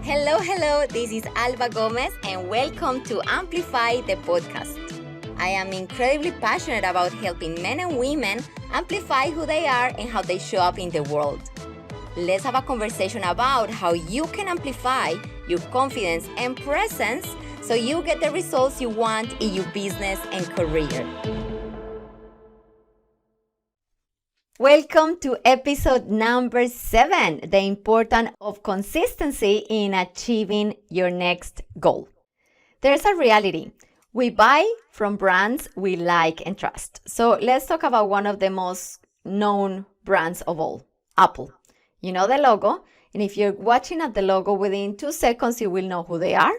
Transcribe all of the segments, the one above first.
Hello, this is Alba Gomez and welcome to Amplify the podcast. I am incredibly passionate about helping men and women amplify who they are and how they show up in the world. Let's have a conversation about how you can amplify your confidence and presence so you get the results you want in your business and career. Welcome to episode number 7, the importance of consistency in achieving your next goal. There's a reality. We buy from brands we like and trust. So let's talk about one of the most known brands of all, Apple. You know the logo, and if you're watching at the logo, within 2 seconds you will know who they are.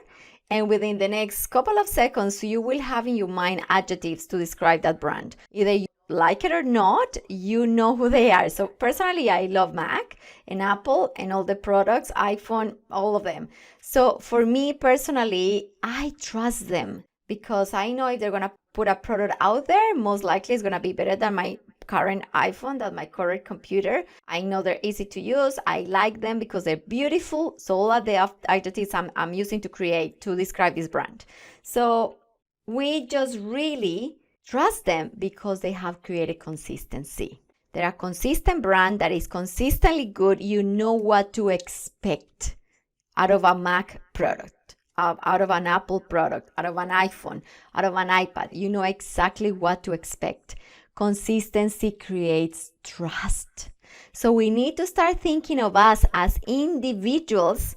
And within the next couple of seconds, you will have in your mind adjectives to describe that brand. Either you like it or not, you know who they are. So personally, I love Mac and Apple and all the products, iPhone, all of them. So for me personally, I trust them because I know if they're going to put a product out there, most likely it's going to be better than my current iPhone, than my current computer. I know they're easy to use. I like them because they're beautiful. So all of the adjectives I'm using to describe this brand. So we just really trust them because they have created consistency. They're a consistent brand that is consistently good. You know what to expect out of a Mac product, out of an Apple product, out of an iPhone, out of an iPad. You know exactly what to expect. Consistency creates trust. So we need to start thinking of us as individuals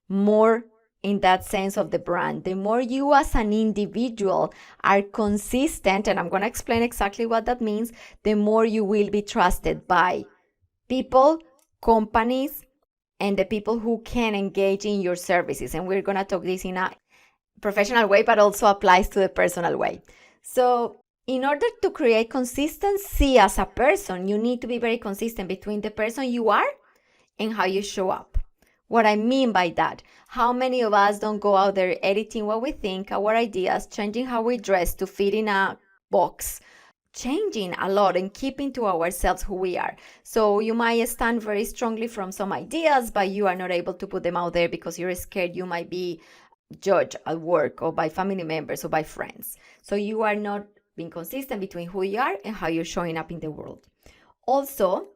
more in that sense of the brand. The more you as an individual are consistent, and I'm going to explain exactly what that means, the more you will be trusted by people, companies, and the people who can engage in your services. And we're going to talk this in a professional way, but also applies to the personal way. So in order to create consistency as a person, you need to be very consistent between the person you are and how you show up. What I mean by that, how many of us don't go out there editing what we think, our ideas, changing how we dress to fit in a box, changing a lot and keeping to ourselves who we are. So you might stand very strongly from some ideas, but you are not able to put them out there because you're scared you might be judged at work or by family members or by friends. So you are not being consistent between who you are and how you're showing up in the world. Also,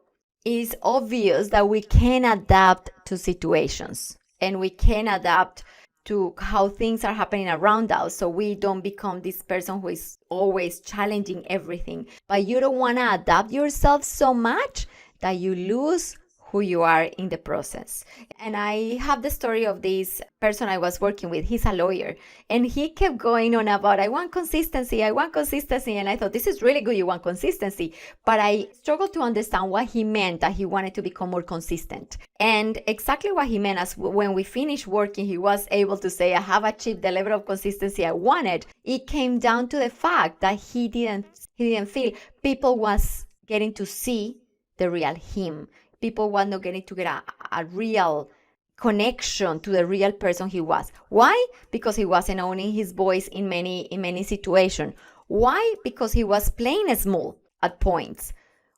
it's obvious that we can adapt to situations and we can adapt to how things are happening around us, so we don't become this person who is always challenging everything. But you don't want to adapt yourself so much that you lose who you are in the process. And I have the story of this person I was working with. He's a lawyer and he kept going on about, I want consistency. And I thought, this is really good, you want consistency. But I struggled to understand what he meant that he wanted to become more consistent. And exactly what he meant as when we finished working, he was able to say, I have achieved the level of consistency I wanted. It came down to the fact that he didn't feel people was getting to see the real him. People were not getting to get a real connection to the real person he was. Why? Because he wasn't owning his voice in many situations. Why? Because he was playing small at points.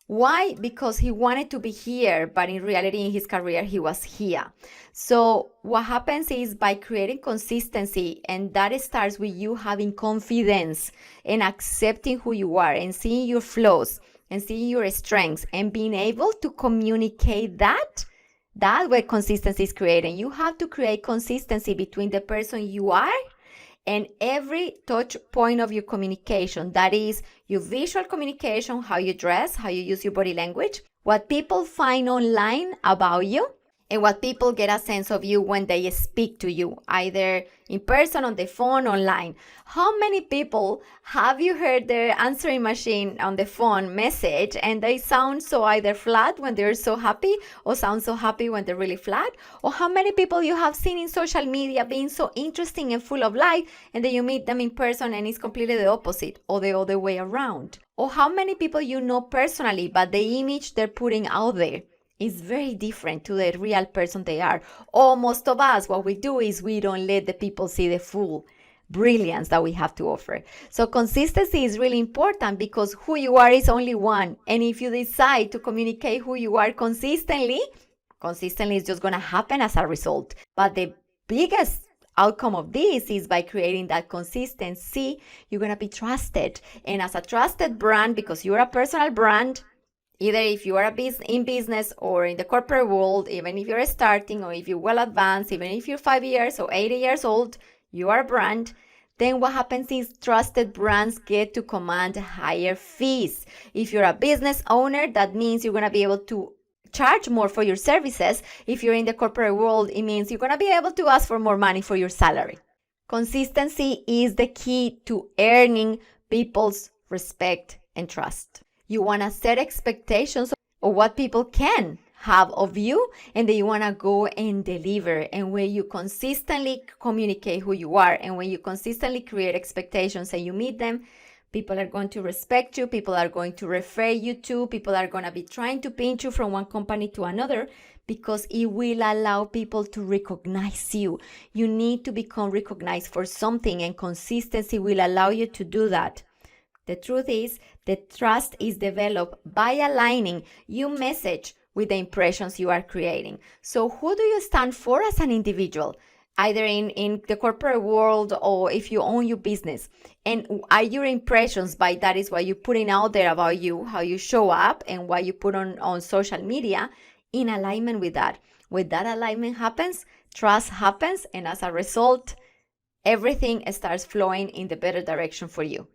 Why? Because he wanted to be here, but in reality in his career he was here. So what happens is by creating consistency, and that starts with you having confidence and accepting who you are and seeing your flaws and seeing your strengths and being able to communicate that's where consistency is created. You have to create consistency between the person you are and every touch point of your communication. That is your visual communication, how you dress, how you use your body language, what people find online about you, and what people get a sense of you when they speak to you, either in person, on the phone, online. How many people have you heard their answering machine on the phone message and they sound so either flat when they're so happy or sound so happy when they're really flat? Or how many people you have seen in social media being so interesting and full of life and then you meet them in person and it's completely the opposite or the other way around? Or how many people you know personally but the image they're putting out there is very different to the real person they are. Or most of us, what we do is we don't let the people see the full brilliance that we have to offer. So consistency is really important because who you are is only one. And if you decide to communicate who you are consistently is just going to happen as a result. But the biggest outcome of this is by creating that consistency, you're going to be trusted. And as a trusted brand, because you're a personal brand, either if you are in business or in the corporate world, even if you're starting or if you're well advanced, even if you're 5 years or 80 years old, you are a brand. Then what happens is trusted brands get to command higher fees. If you're a business owner, that means you're going to be able to charge more for your services. If you're in the corporate world, it means you're going to be able to ask for more money for your salary. Consistency is the key to earning people's respect and trust. You want to set expectations of what people can have of you, and then you want to go and deliver. And when you consistently communicate who you are, and when you consistently create expectations and you meet them, people are going to respect you, people are going to refer you to, people are going to be trying to pinch you from one company to another, because it will allow people to recognize you. You need to become recognized for something, and consistency will allow you to do that. The truth is that trust is developed by aligning your message with the impressions you are creating. So who do you stand for as an individual? Either in the corporate world or if you own your business. And are your impressions, by that is what you're putting out there about you, how you show up and what you put on social media, in alignment with that. When that alignment happens, trust happens, and as a result, everything starts flowing in the better direction for you.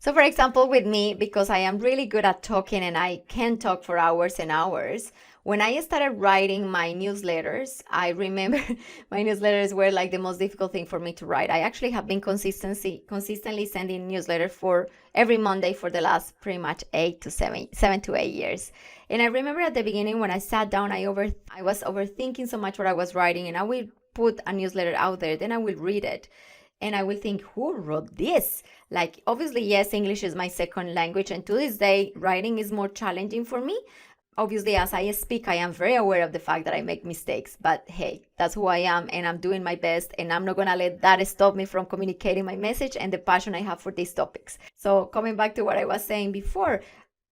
So for example, with me, because I am really good at talking and I can talk for hours and hours, when I started writing my newsletters, I remember my newsletters were like the most difficult thing for me to write. I actually have been consistently sending newsletters for every Monday for the last pretty much 7 to 8 years. And I remember at the beginning when I sat down, I was overthinking so much what I was writing, and I will put a newsletter out there, then I will read it. And I will think, who wrote this? Like, obviously, yes, English is my second language. And to this day, writing is more challenging for me. Obviously, as I speak, I am very aware of the fact that I make mistakes. But hey, that's who I am, and I'm doing my best. And I'm not going to let that stop me from communicating my message and the passion I have for these topics. So coming back to what I was saying before,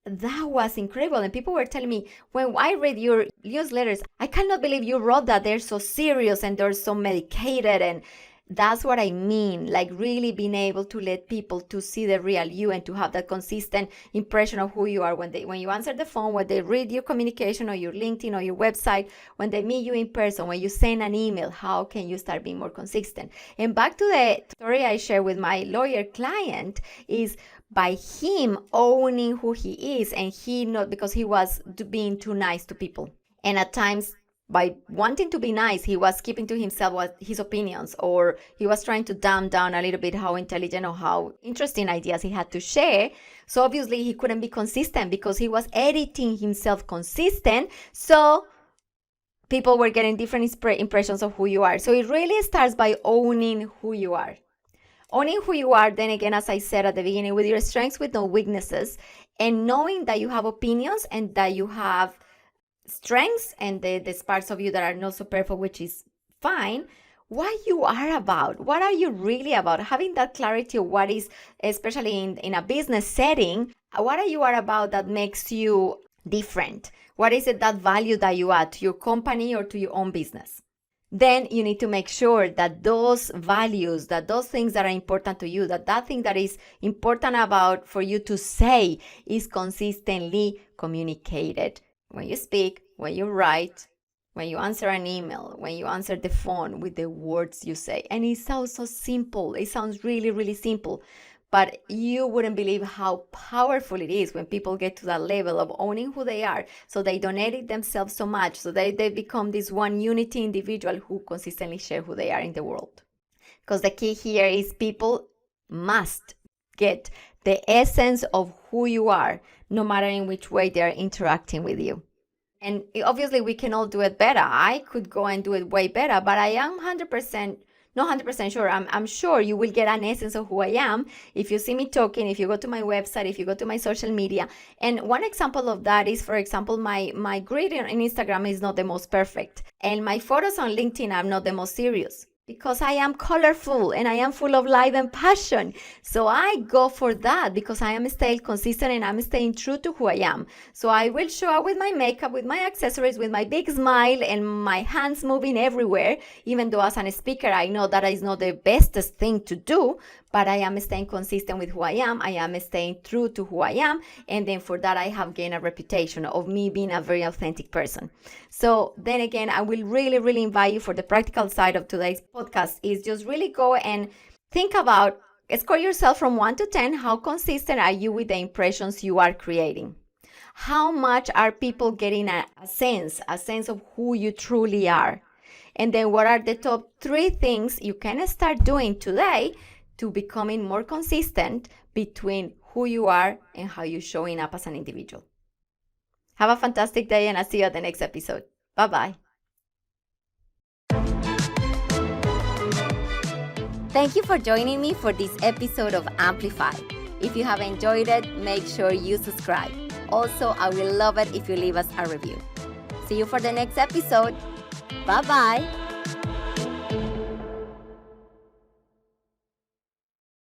that was incredible. And people were telling me, when I read your newsletters, I cannot believe you wrote that. They're so serious and they're so medicated. And that's what I mean, like really being able to let people to see the real you and to have that consistent impression of who you are when you answer the phone, when they read your communication or your LinkedIn or your website, when they meet you in person, when you send an email. How can you start being more consistent? And back to the story I shared with my lawyer client, is by him owning who he is, and he not because he was being too nice to people. And at times, by wanting to be nice, he was keeping to himself his opinions, or he was trying to dumb down a little bit how intelligent or how interesting ideas he had to share. So obviously he couldn't be consistent because he was editing himself consistent. So people were getting different impressions of who you are. So it really starts by owning who you are. Owning who you are, then again, as I said at the beginning, with your strengths, with no weaknesses, and knowing that you have opinions and that you have strengths and the parts of you that are not so perfect, which is fine. What you are about, what are you really about? Having that clarity of what is, especially in a business setting, what are you about that makes you different? What is it, that value that you add to your company or to your own business? Then you need to make sure that those values, that those things that are important to you, that thing that is important about for you to say is consistently communicated. When you speak, when you write, when you answer an email, when you answer the phone, with the words you say. And it sounds so simple. It sounds really, really simple. But you wouldn't believe how powerful it is when people get to that level of owning who they are. So they don't edit themselves so much. So they become this one unity individual who consistently share who they are in the world. Because the key here is people must get the essence of who you are, no matter in which way they are interacting with you. And obviously we can all do it better. I could go and do it way better, but I am not 100% sure. I'm sure you will get an essence of who I am if you see me talking, if you go to my website, if you go to my social media. And one example of that is, for example, my grid on Instagram is not the most perfect. And my photos on LinkedIn are not the most serious. because I am colorful and I am full of life and passion. So I go for that because I am staying consistent and I'm staying true to who I am. So I will show up with my makeup, with my accessories, with my big smile and my hands moving everywhere. Even though as a speaker, I know that is not the bestest thing to do, but I am staying consistent with who I am staying true to who I am, and then for that I have gained a reputation of me being a very authentic person. So then again, I will really invite you for the practical side of today's podcast is just really go and think about, score yourself from 1 to 10, how consistent are you with the impressions you are creating? How much are people getting a sense of who you truly are? And then what are the top 3 things you can start doing today to becoming more consistent between who you are and how you're showing up as an individual? Have a fantastic day, and I'll see you at the next episode. Bye-bye. Thank you for joining me for this episode of Amplify. If you have enjoyed it, make sure you subscribe. Also, I will love it if you leave us a review. See you for the next episode. Bye-bye.